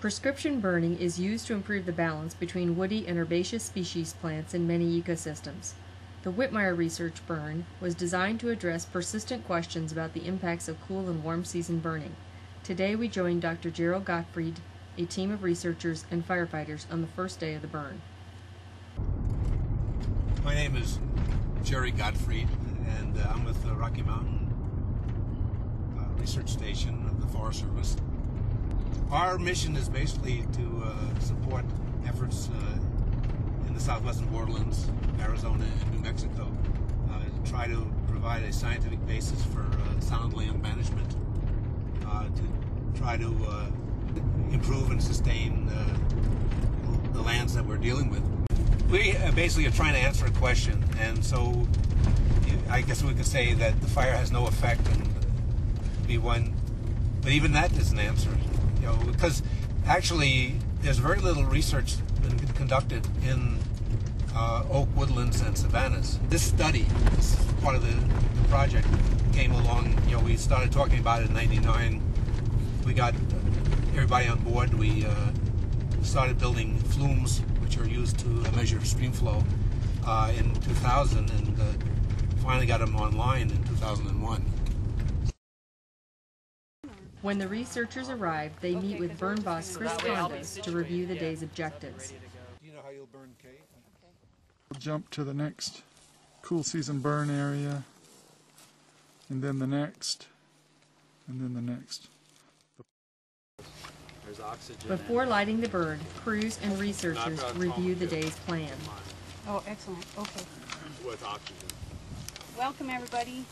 Prescription burning is used to improve the balance between woody and herbaceous species plants in many ecosystems. The Whitmire Research Burn was designed to address persistent questions about the impacts of cool and warm season burning. Today we join Dr. Gerald Gottfried, a team of researchers and firefighters on the first day of the burn. My name is Jerry Gottfried, and I'm with the Rocky Mountain Research Station of the Forest Service. Our mission is basically to support efforts in the southwestern borderlands, Arizona and New Mexico, to try to provide a scientific basis for sound land management, to try to improve and sustain the lands that we're dealing with. We basically are trying to answer a question, and so I guess we could say that the fire has no effect and be one, but even that isn't answered, because actually there's very little research been conducted in oak woodlands and savannas. This study, this is part of the project, came along. We started talking about it in '99. We got everybody on board. We started building flumes, which are used to measure stream flow, in 2000, and finally got them online in 2001. When the researchers arrive, they meet with burn boss Chris Condos to review the day's objectives. Do you know how you'll burn, Kate? We'll jump to the next cool season burn area, and then the next, and then the next. Before lighting the burn, crews and researchers review the day's plan. Oh, excellent. Okay. With oxygen. Welcome, everybody.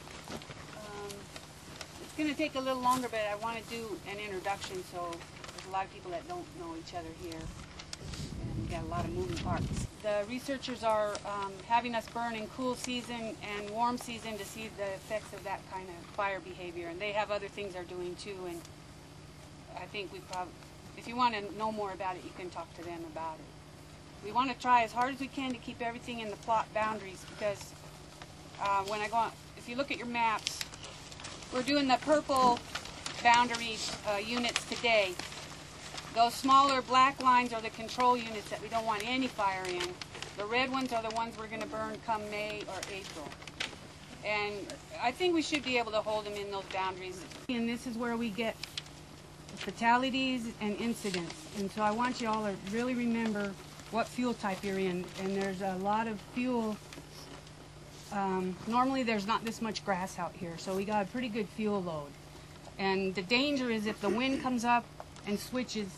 It's going to take a little longer, but I want to do an introduction, so there's a lot of people that don't know each other here, and we've got a lot of moving parts. The researchers are having us burn in cool season and warm season to see the effects of that kind of fire behavior, and they have other things they're doing too, and I think we probably, if you want to know more about it, you can talk to them about it. We want to try as hard as we can to keep everything in the plot boundaries, because when I go on, if you look at your maps, we're doing the purple boundary units today. Those smaller black lines are the control units that we don't want any fire in. The red ones are the ones we're going to burn come May or April. And I think we should be able to hold them in those boundaries. And this is where we get fatalities and incidents. And so I want you all to really remember what fuel type you're in. And there's a lot of fuel. Normally there's not this much grass out here, so we got a pretty good fuel load. And the danger is if the wind comes up and switches,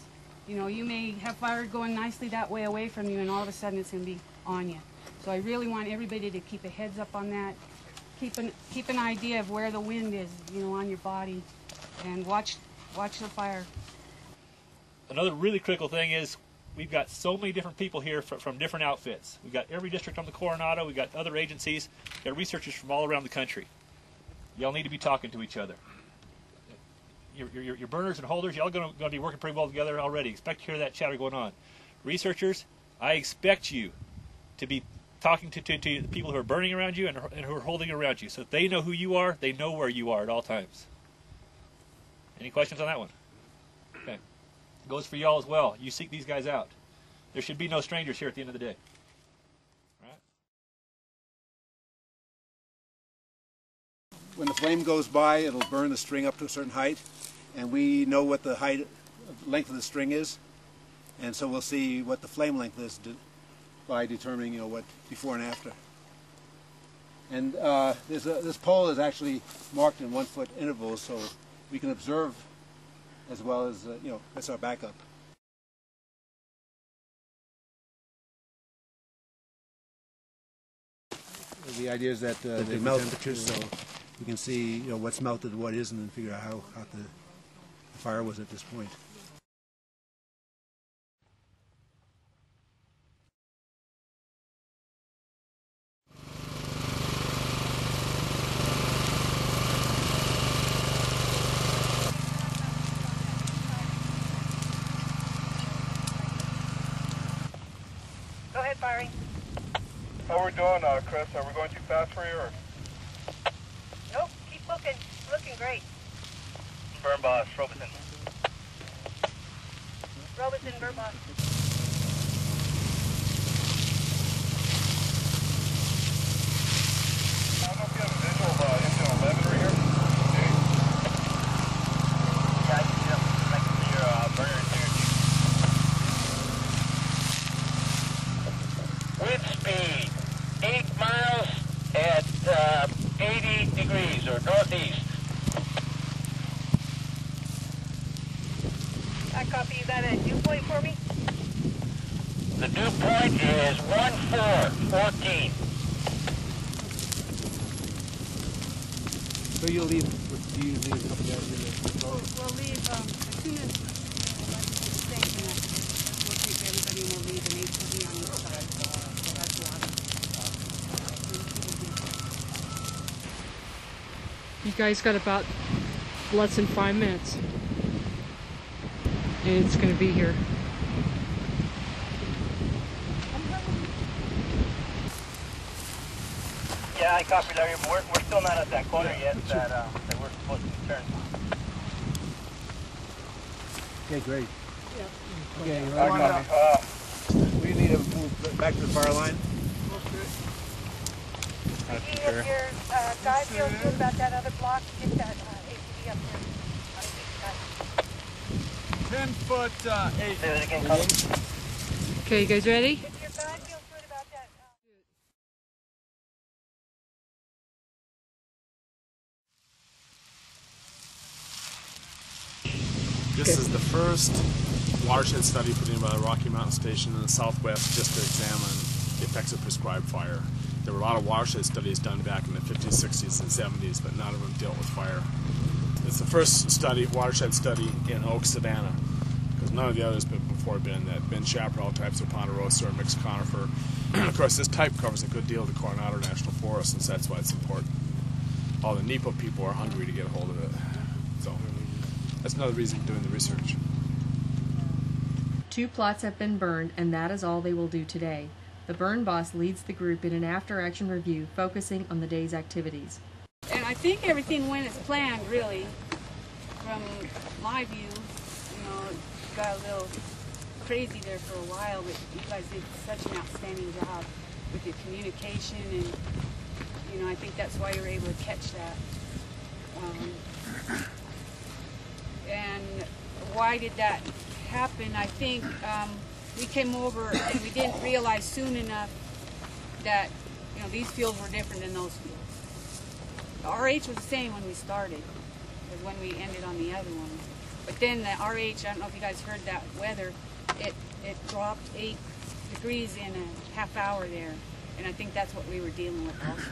you may have fire going nicely that way away from you, and all of a sudden it's going to be on you. So I really want everybody to keep a heads up on that. Keep an idea of where the wind is, on your body, and watch the fire. Another really critical thing is we've got so many different people here from different outfits. We've got every district on the Coronado, we've got other agencies, we've got researchers from all around the country. Y'all need to be talking to each other. Your burners and holders, y'all going to be working pretty well together already. Expect to hear that chatter going on. Researchers, I expect you to be talking to the people who are burning around you and who are holding around you, so that they know who you are, they know where you are at all times. Any questions on that one? Okay. Goes for y'all as well. You seek these guys out. There should be no strangers here at the end of the day. All right? When the flame goes by, it'll burn the string up to a certain height, and we know what the length of the string is, and so we'll see what the flame length is by determining, what before and after. And this pole is actually marked in 1 foot intervals, so we can observe as well as, that's our backup. The idea is that they melt temperatures, so we can see, what's melted, what isn't, and figure out how hot the fire was at this point. Go ahead, firing. How we doing, Chris? Are we going too fast for you, or? Nope, keep looking great. Burn boss, Robeson. Robertson, Burbach. I don't know if you have a visual of engine 11 right here. Yeah, I can see them. I can see your burner too. Wind speed, 8 miles at 80 degrees or northeast. I copy. You got a dew point for me? The dew point is 1414. So you'll leave, do you leave a couple guys in there? We'll leave as soon as it's safe enough. We'll take everybody and we'll leave an HPV on each side. So that's water. You guys got about less than 5 minutes. And it's going to be here. Yeah, I copied Larry, but we're still not at that corner yet that we're supposed to turn. Okay, great. Yeah. Okay, I copy. we need to move back to the fire line. If your guy feels good about that other block, get that HPV up there. 10-foot 8. Say that again, Colin. Okay, you guys ready? If your guy feels good about that. This is the first watershed study put in by the Rocky Mountain Station in the Southwest just to examine the effects of prescribed fire. There were a lot of watershed studies done back in the 50s, 60s, and 70s, but none of them dealt with fire. It's the first watershed study in oak savanna, because none of the others before been chaparral types of ponderosa or mixed conifer. Of course, this type covers a good deal of the Coronado National Forest, and so that's why it's important. All the NEPA people are hungry to get a hold of it. So that's another reason for doing the research. 2 plots have been burned, and that is all they will do today. The burn boss leads the group in an after-action review focusing on the day's activities. And I think everything went as planned, really. From my view, you know, it got a little crazy there for a while, but you guys did such an outstanding job with your communication, and you know, I think that's why you were able to catch that. And why did that happen? I think we came over and we didn't realize soon enough that, you know, these fields were different than those fields. The RH was the same when we started as when we ended on the other one. But then the RH, I don't know if you guys heard that weather, it dropped 8 degrees in a half hour there. And I think that's what we were dealing with also.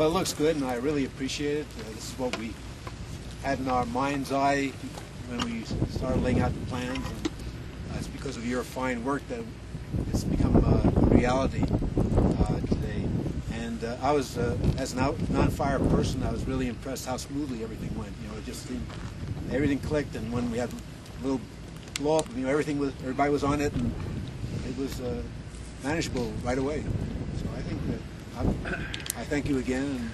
Well, it looks good, and I really appreciate it. This is what we had in our mind's eye when we started laying out the plans, and it's because of your fine work that it's become a reality today. And I was, as a non-fire person, I was really impressed how smoothly everything went. You know, it just seemed everything clicked, and when we had a little blow up, you know, everybody was on it, and it was manageable right away. So I think that I thank you again, and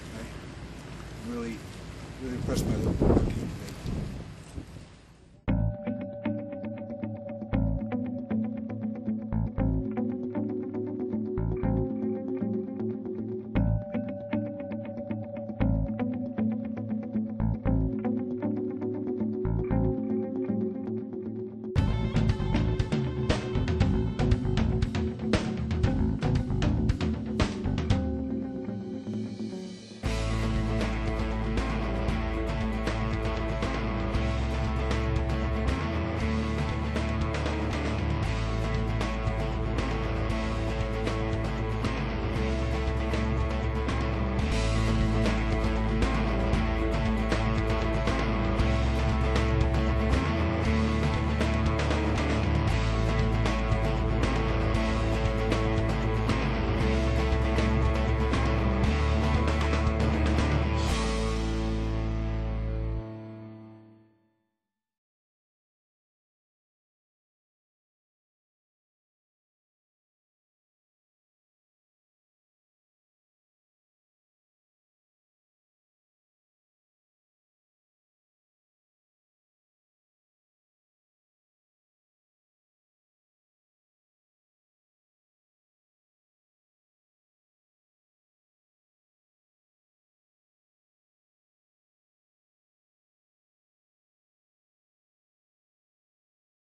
I'm really impressed by the work.